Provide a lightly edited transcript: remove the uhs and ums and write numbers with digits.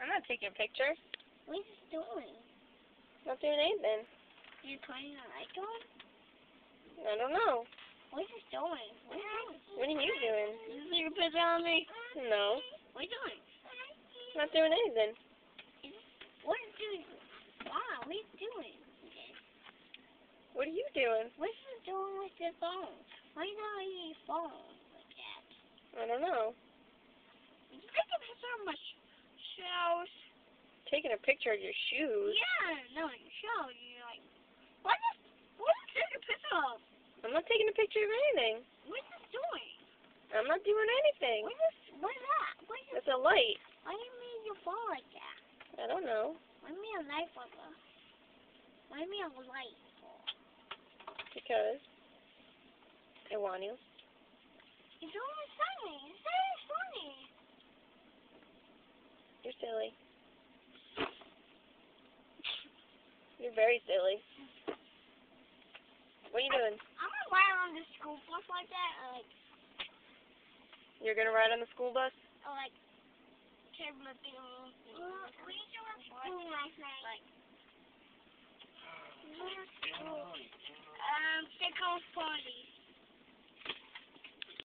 I'm not taking a picture. What are you doing? Not doing anything. You're turning the light on? I don't know. What are you doing? What are you doing? You take a picture on me? No. What are you doing? Not doing anything. What are you doing? Wow, what are you doing? What are you doing? What are you doing with your phone? Why are you not on your phone like that? I don't know. Did you take a picture of my shoes? Taking a picture of your shoes? Yeah, no, your shoes. You're like, what are you taking a picture of? I'm not taking a picture of anything. What are you doing? I'm not doing anything. What is that? What is It's a light. Why do you mean your phone like that? I don't know. Why me a light for the? Why me a light for? Because I want you. It's only funny. It's very funny. You're silly. You're very silly. What are you doing? I'm gonna ride on the school bus like that, You're gonna ride on the school bus? or like, take my thing. We used to school last night. Like.